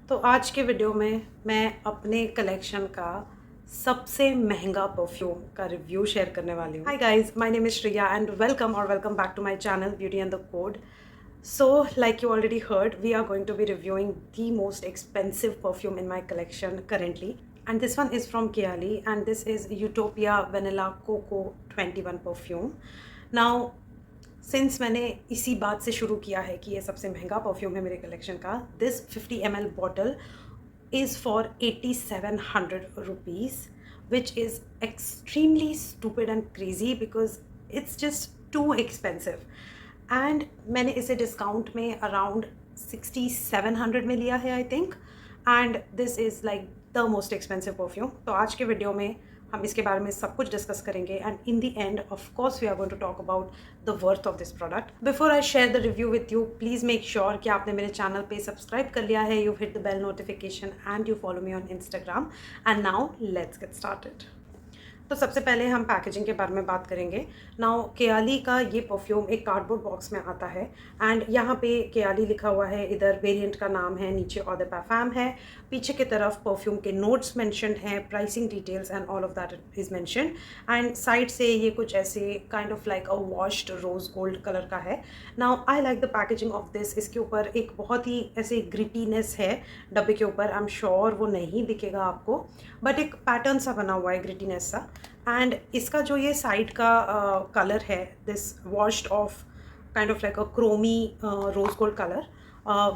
तो आज के वीडियो में मैं अपने कलेक्शन का सबसे महंगा परफ्यूम का रिव्यू शेयर करने वाली हूँ। Hi guys, my name is Shreya and welcome back to my channel beauty and the code. So, like you already heard, we are going to be reviewing the most expensive perfume in my collection currently. And this one is from Kayali, and this is Utopia Vanilla Coco 21 perfume. Now, since मैंने इसी बात से शुरू किया है कि ये सबसे महंगा परफ्यूम है मेरे कलेक्शन का, this 50 ml bottle is for 8700 rupees, which is extremely stupid and crazy because it's just too expensive. And मैंने इसे डिस्काउंट में अराउंड 6700 में लिया है I think. And this is like the most expensive perfume. तो आज के वीडियो में हम इसके बारे में सब कुछ डिस्कस करेंगे and in the end of course we are going to talk about the worth of this product. Before I share the review with you, please make sure कि आपने मेरे चैनल पे सब्सक्राइब कर लिया है, you hit the bell notification and you follow me on Instagram. And now let's get started. तो सबसे पहले हम पैकेजिंग के बारे में बात करेंगे. नाउ केयाली का ये परफ्यूम एक कार्डबोर्ड बॉक्स में आता है एंड यहाँ पे केयाली लिखा हुआ है, इधर वेरिएंट का नाम है, नीचे ऑर्डर पैफाम है, पीछे की तरफ परफ्यूम के नोट्स मेंशन्ड हैं, pricing details and all of that is mentioned. And side से ये कुछ ऐसे kind of like a washed rose gold colour का है. Now I like the packaging of this. इसके ऊपर एक बहुत ही ऐसे ग्रिटीनेस है डब्बे के ऊपर. आई एम श्योर वो नहीं दिखेगा आपको, बट एक पैटर्न सा बना हुआ है ग्रिटीनेस सा. एंड इसका जो ये साइड का कलर है, this washed off kind of like a chromy rose gold colour,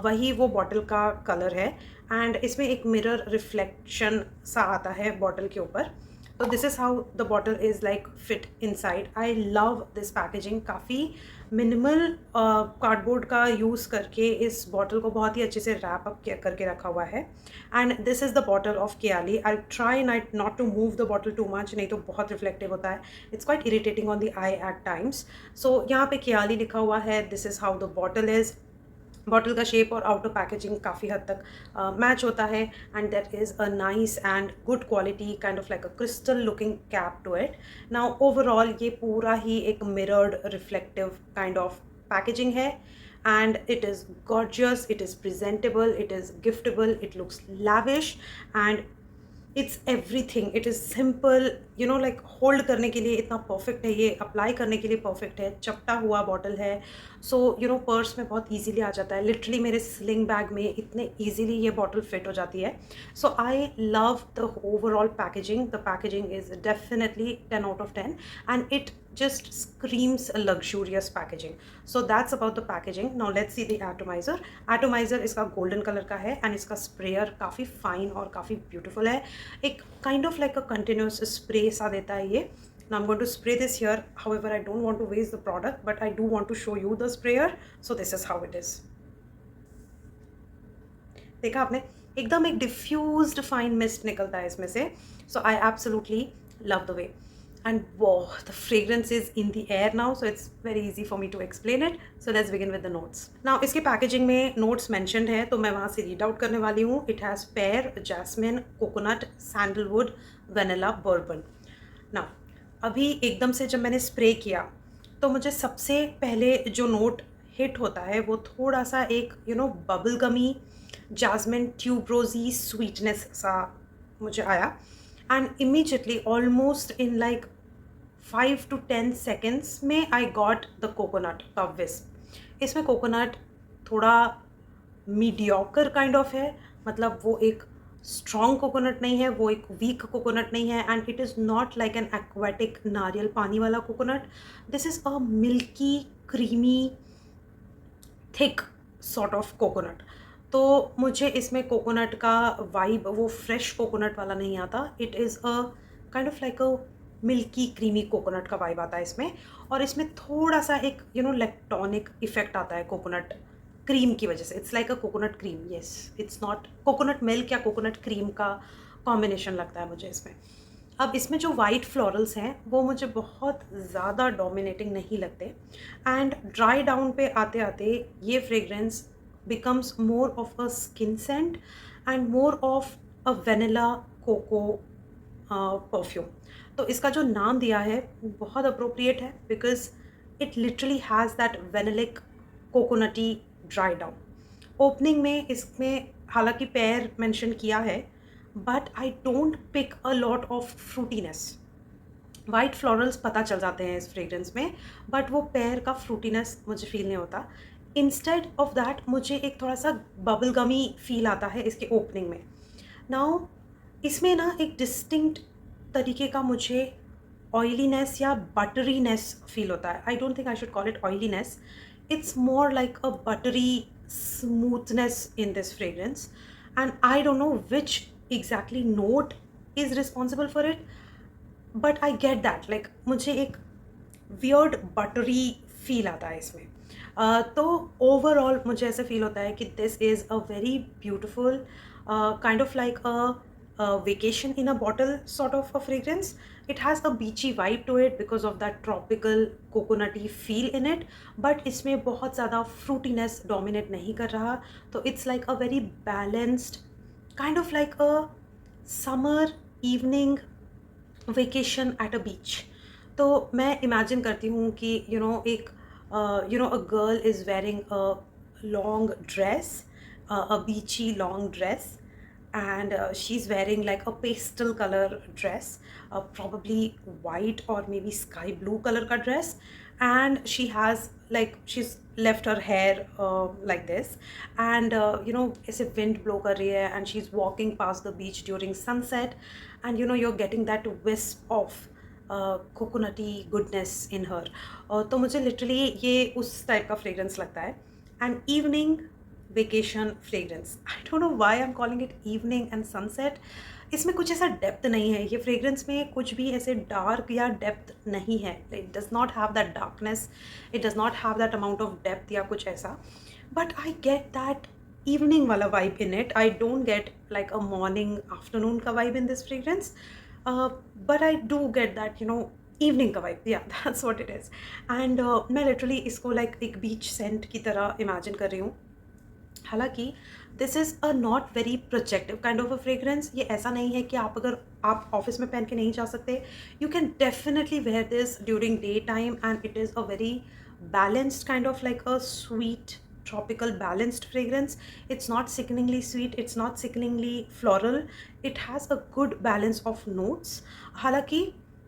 वही वो बॉटल का कलर है. एंड इसमें एक मिरर रिफ्लेक्शन सा आता है बॉटल के ऊपर. तो this is how the bottle is like fit inside. I love this packaging. काफ़ी मिनिमल कार्डबोर्ड का यूज़ करके इस बॉटल को बहुत ही अच्छे से रैप अप करके रखा हुआ है. And this is the bottle of Kayali. I try not to move the bottle too much, नहीं तो बहुत रिफ्लेक्टिव होता है. It's quite irritating on the eye at times. So यहाँ पे केयाली लिखा हुआ है. This is how the bottle is. Bottle का शेप और आउटर पैकेजिंग काफ़ी हद तक मैच होता है. And that is a nice and good quality kind of like a crystal looking cap to it. Now overall ये पूरा ही एक mirrored reflective kind of packaging है. And it is gorgeous, it is presentable, it is giftable, it looks lavish and it's everything. It is simple, you know, like hold करने के लिए इतना perfect है, ये अप्लाई करने के लिए परफेक्ट है. चपटा हुआ बॉटल है, सो यू नो पर्स में बहुत इजीली आ जाता है. लिटरली मेरे स्लिंग बैग में इतने इजीली ये बॉटल फिट हो जाती है. So I love the overall packaging. The packaging is definitely 10 out of 10 and it just screams a luxurious packaging. So that's about the packaging. Now let's see the atomizer. Atomizer इसका golden color का है and इसका sprayer काफ़ी fine और काफ़ी beautiful है. एक kind of like a continuous spray सा देता है ये. Now I'm going to spray this here. However, I don't want to waste the product, but I do want to show you the sprayer. So this is how it is. देखा आपने, एकदम एक diffused fine mist निकलता है इसमें से. So I absolutely love the way. And wow, the fragrance is in the air now, so it's very easy for me to explain it. So let's begin with the notes. Now इसके packaging में notes mentioned है, तो मैं वहाँ से read out करने वाली हूँ. It has pear, jasmine, coconut, sandalwood, vanilla, bourbon. Now अभी एकदम से जब मैंने स्प्रे किया तो मुझे सबसे पहले जो नोट हिट होता है वो थोड़ा सा एक you know bubble gummy, jasmine, tuberosey sweetness सा मुझे आया. And immediately almost in like 5 to 10 seconds में आई गॉट द कोकोनट का विस्प. इसमें कोकोनट थोड़ा मीडियोकर काइंड ऑफ है, मतलब वो एक स्ट्रॉन्ग कोकोनट नहीं है, वो एक वीक कोकोनट नहीं है. And it is not like an aquatic नारियल पानी वाला coconut. This is a milky creamy thick sort of coconut. तो मुझे इसमें कोकोनट का वाइब वो फ्रेश कोकोनट वाला नहीं आता. It is a kind of like a milky creamy coconut का वाइब आता है इसमें. और इसमें थोड़ा सा एक यू नो लैक्टोनिक इफेक्ट आता है कोकोनट क्रीम की वजह से. It's like a coconut cream. Yes, it's not coconut milk या कोकोनट क्रीम का कॉम्बिनेशन लगता है मुझे इसमें. अब इसमें जो वाइट फ्लोरल्स हैं वो मुझे बहुत ज़्यादा डोमिनेटिंग नहीं लगते. एंड ड्राई डाउन पे आते आते ये fragrance becomes more of a skin scent and more of a vanilla coco perfume. तो इसका जो नाम दिया है बहुत अप्रोप्रिएट है because it literally has that vanillic coconutty dry down. Opening में इसमें हालांकि पेयर मेंशन किया है, but I don't pick a lot of fruitiness. White florals पता चल जाते हैं इस फ्रेग्रेंस में, बट वो पेयर का फ्रूटीनेस मुझे फील नहीं होता। इंस्टेड ऑफ दैट मुझे एक थोड़ा सा बबल गमी फील आता है इसके ओपनिंग में। नाउ इसमें ना एक डिस्टिंक्ट तरीके का मुझे ऑयलीनेस या बटरीनेस फील होता है। I don't think I should call it oiliness, it's more like a buttery smoothness in this fragrance, and I don't know which exactly note is responsible for it, but I get that, like मुझे एक weird buttery feel आता है इसमें। तो overall मुझे ऐसा feel होता है कि this is a very beautiful kind of like a vacation in a bottle sort of a fragrance. It has a beachy vibe to it because of that tropical coconutty feel in it, but इसमें बहुत ज़्यादा fruitiness dominate नहीं कर रहा, तो it's like a very balanced kind of like a summer evening vacation at a beach. तो मैं imagine करती हूँ कि एक a girl is wearing a long dress, a beachy long dress, and she's wearing like a pastel color dress, probably white or maybe sky blue color ka dress, and she has like she's left her hair like this, and ऐसे wind blow कर रही है, and she's walking past the beach during sunset, and you're getting that wisp of coconutty goodness in her. तो मुझे literally ये उस type का fragrance लगता है, and evening vacation fragrance. I don't know why I am calling it evening and sunset. इसमें कुछ ऐसा डेप्थ नहीं है, ये फ्रेग्रेंस में कुछ भी ऐसे डार्क या डेप्थ नहीं है। It does not have that darkness, it does not have that amount of depth या कुछ ऐसा, but I get that evening वाला vibe in it. I don't get like a morning afternoon का vibe in this fragrance, but I do get that evening का vibe, या that's what it is. And मैं literally इसको like एक beach Saint की तरह imagine कर रही हूँ। हालांकि this is a not very projective kind of a fragrance. ये ऐसा नहीं है कि अगर आप ऑफिस में पहन के नहीं जा सकते, you can definitely wear this during day time, and it is a very balanced kind of like a sweet tropical balanced fragrance. It's not sickeningly sweet, it's not sickeningly floral, it has a good balance of notes. हालांकि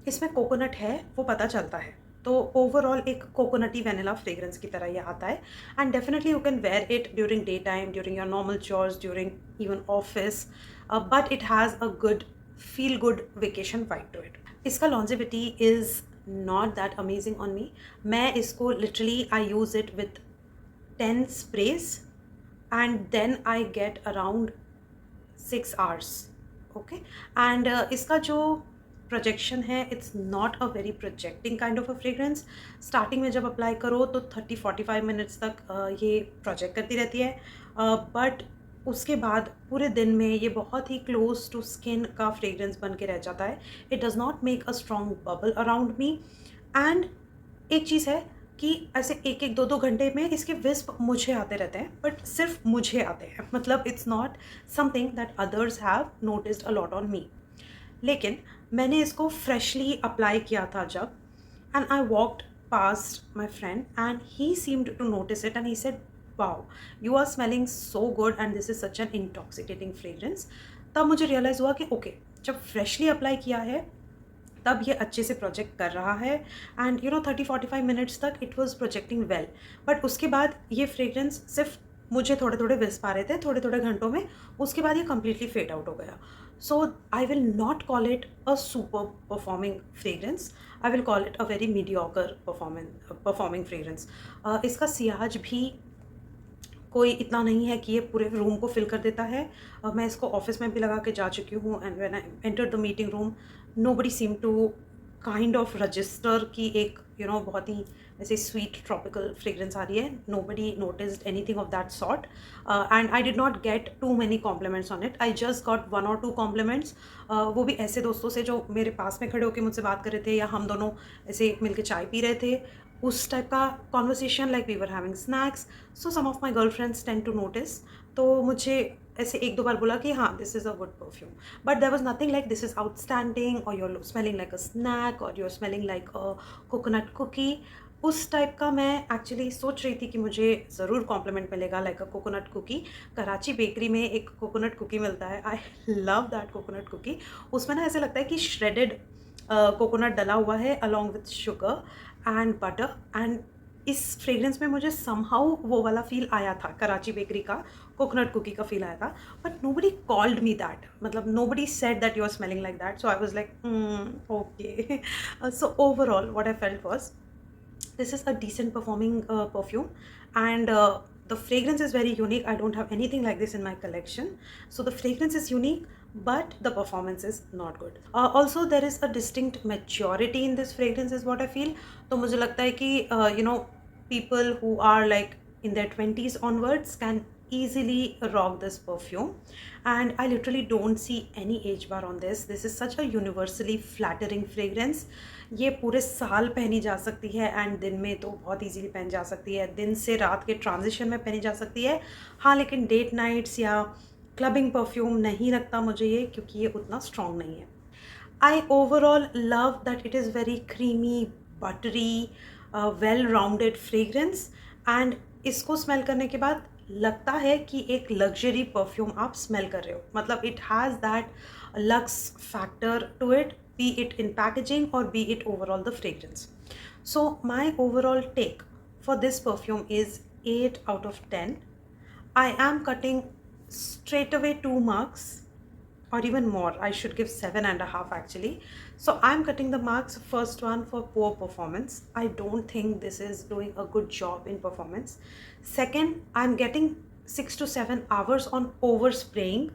इसमें coconut है वो पता चलता है, तो overall एक कोकोनटी vanilla fragrance की तरह ये आता है, and definitely you can wear it during day time, during your normal chores, during even office, but it has a good feel good vacation vibe to it. इसका longevity is not that amazing on me. मैं इसको literally I use it with 10 sprays and then I get around 6 hours. Okay, and इसका जो projection है, it's not a very projecting kind of a fragrance. Starting में जब apply करो तो 30-45 minutes तक ये प्रोजेक्ट करती रहती है, बट उसके बाद पूरे दिन में ये बहुत ही क्लोज टू स्किन का फ्रेग्रेंस बन के रह जाता है। It does not make a strong bubble around me, and एक चीज़ है कि ऐसे 1-2 घंटे में इसके विस्प मुझे आते रहते हैं, बट सिर्फ मुझे आते हैं, मतलब it's not something that others have noticed a lot on me. लेकिन मैंने इसको फ्रेशली अप्लाई किया था जब, and I walked past my friend and he seemed to notice it, and he said wow you are smelling so good and this is such an intoxicating fragrance. तब मुझे realise हुआ कि okay, जब freshly apply किया है तब ये अच्छे से प्रोजेक्ट कर रहा है, एंड 30-45 मिनट्स तक it was projecting well, but उसके बाद ये फ्रेग्रेंस सिर्फ मुझे थोड़े थोड़े विस्प आ रहे थे थोड़े थोड़े घंटों में, उसके बाद ये कम्प्लीटली फेड आउट हो गया। So I will not call it a super performing fragrance, I will call it a very mediocre performing fragrance. इसका सियाज भी कोई इतना नहीं है कि ये पूरे रूम को फिल कर देता है। मैं इसको ऑफिस में भी लगा के जा चुकी हूँ, and when I enter the meeting room nobody seem to kind of register की एक बहुत ही ऐसे स्वीट ट्रॉपिकल फ्रेग्रेंस आ रही है। Nobody noticed anything of that sort, and I did not get too many compliments on it. I just got 1 or 2 compliments, वो भी ऐसे दोस्तों से जो मेरे पास में खड़े होकर मुझसे बात कर रहे थे, या हम दोनों ऐसे मिलके चाय पी रहे थे, उस टाइप का conversation, like we were having snacks. So some of my girl friends tend to notice, तो मुझे ऐसे 1-2 बार बोला कि हाँ this is a good perfume, but there was nothing like this is outstanding और you are smelling like a snack और you are smelling like a coconut cookie. उस टाइप का मैं एक्चुअली सोच रही थी कि मुझे ज़रूर कॉम्प्लीमेंट मिलेगा, like a coconut cookie. Karachi bakery में एक कोकोनट कुकी मिलता है, I love that coconut cookie. उसमें ना ऐसे लगता है कि श्रेडेड कोकोनट डला हुआ है along with sugar and butter, and इस फ्रेग्रेंस में मुझे समहाउ वो वाला फ़ील आया था, कराची बेकरी का कोकोनट कुकी का फ़ील आया था। But nobody called me that, मतलब nobody said that you are smelling like that, so I was like okay. So overall what I felt was, this is a decent performing perfume, and the fragrance is very unique. I don't have anything like this in my collection, so the fragrance is unique but the performance is not good. Also there is a distinct maturity in this fragrance is what I feel. तो मुझे लगता है कि people who are like in their 20s onwards can easily rock this perfume, and I literally don't see any age bar on this. This is such a universally flattering fragrance. ये पूरे साल पहनी जा सकती है, एंड दिन में तो बहुत इजीली पहन जा सकती है, दिन से रात के ट्रांजिशन में पहनी जा सकती है। हाँ, लेकिन डेट नाइट्स या क्लबिंग परफ्यूम नहीं लगता मुझे ये, क्योंकि ये उतना स्ट्रॉन्ग नहीं है। I overall love that it is very creamy, buttery, well-rounded fragrance, and इसको स्मेल करने के बाद लगता है कि एक लग्जरी परफ्यूम आप स्मेल कर रहे हो, मतलब it has that luxe factor to it, be it in packaging or be it overall the fragrance. So my overall take for this perfume is 8 out of 10. I am cutting straight away 2 marks, or even more. I should give 7.5 actually. So I'm cutting the marks. First one for poor performance. I don't think this is doing a good job in performance. Second, I'm getting 6 to 7 hours on overspraying.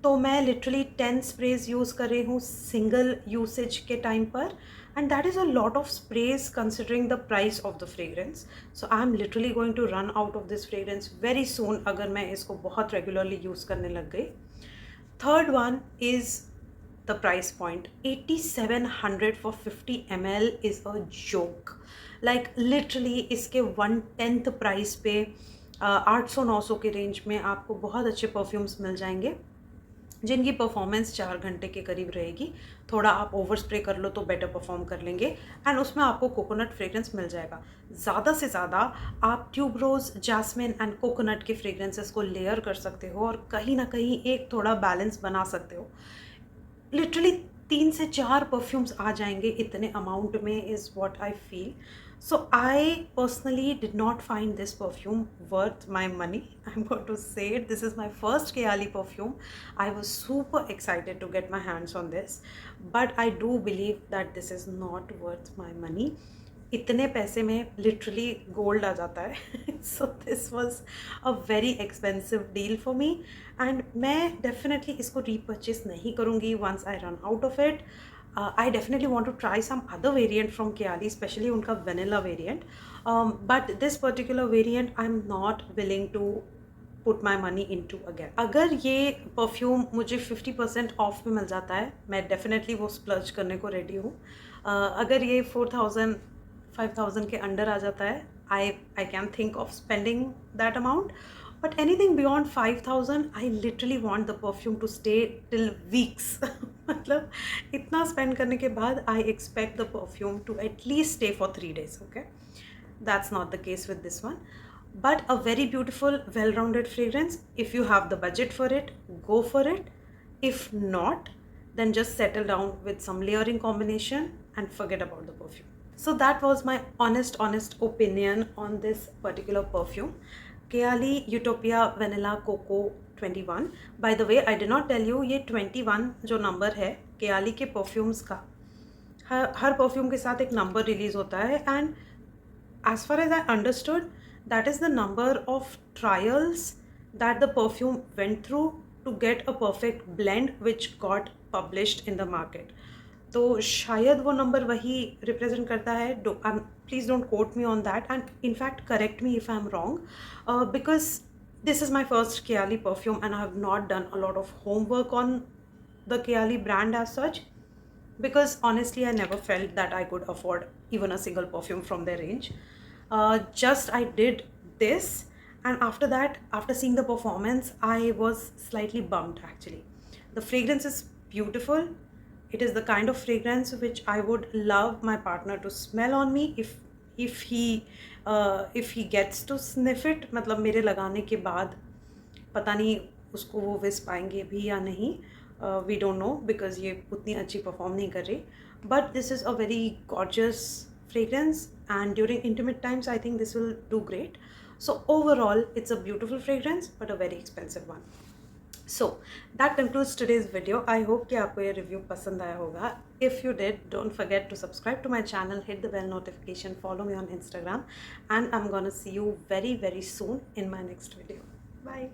तो मैं literally 10 sprays use कर रही हूँ single usage के time पर, and that is a lot of sprays considering the price of the fragrance. So I am literally going to run out of this fragrance very soon अगर मैं इसको बहुत regularly use करने लग गई. Third one is the price point. 8700 for 50 ml is a joke. Like literally इसके 1/10 price पे 800-900 के रेंज में आपको बहुत अच्छे परफ्यूम्स मिल जाएंगे, जिनकी परफॉर्मेंस 4 घंटे के करीब रहेगी. थोड़ा आप ओवर स्प्रे कर लो तो बेटर परफॉर्म कर लेंगे, एंड उसमें आपको कोकोनट फ्रेग्रेंस मिल जाएगा. ज़्यादा से ज़्यादा आप ट्यूबरोज, जैस्मिन एंड कोकोनट के फ्रेग्रेंसेस को लेयर कर सकते हो और कहीं ना कहीं एक थोड़ा बैलेंस बना सकते हो. लिटरली 3 से 4 परफ्यूम्स आ जाएंगे इतने अमाउंट में, is what I feel. So I personally did not find this perfume worth my money. I'm going to say it. This is my first Kayali perfume. I was super excited to get my hands on this, but I do believe that this is not worth my money. इतने पैसे में literally gold आ जाता है. So this was a very expensive deal for me, and मैं definitely इसको repurchase नहीं करूँगी once I run out of it. I definitely want to try some other variant from Kayali, especially उनका vanilla variant. But this particular variant I'm not willing to put my money into again. अगर ये perfume मुझे 50% of में मिल जाता है, मैं definitely वो splurge करने को ready हूँ. अगर ये 4000 5000 के अंडर आ जाता है, I can think of spending that amount. But anything beyond 5000, I literally want the perfume to stay till weeks. मतलब इतना spend करने के बाद I expect the perfume to at least stay for 3 days. Okay, that's not the case with this one. But a very beautiful, well-rounded fragrance. If you have the budget for it, go for it. If not, then just settle down with some layering combination and forget about the perfume. So that was my honest opinion on this particular perfume. Kayali Utopia Vanilla Coco 21. By the way, I did not tell you, ये 21 जो number है Kayali के perfumes का, हर perfume के साथ एक number release होता है, and as far as I understood, that is the number of trials that the perfume went through to get a perfect blend which got published in the market. तो शायद वो number वही represent करता है. Please don't quote me on that, and in fact correct me if I am wrong, because this is my first Kayali perfume and I have not done a lot of homework on the Kayali brand as such, because honestly I never felt that I could afford even a single perfume from their range. Just I did this, and after that, after seeing the performance, I was slightly bummed actually. The fragrance is beautiful. It is the kind of fragrance which I would love my partner to smell on me if if he gets to sniff it, मतलब मेरे लगाने के बाद पता नहीं उसको वो विस पाएंगे भी या नहीं, वी डोंट नो, बिकॉज ये उतनी अच्छी परफॉर्म नहीं कर रही. But this is a very gorgeous fragrance, and during intimate times I think this will do great. So overall it's a beautiful fragrance but a very expensive one. So that concludes today's video. I hope कि आपको ये review पसंद आया होगा. If you did, don't forget to subscribe to my channel, hit the bell notification, follow me on Instagram, and I'm gonna see you very soon in my next video. Bye.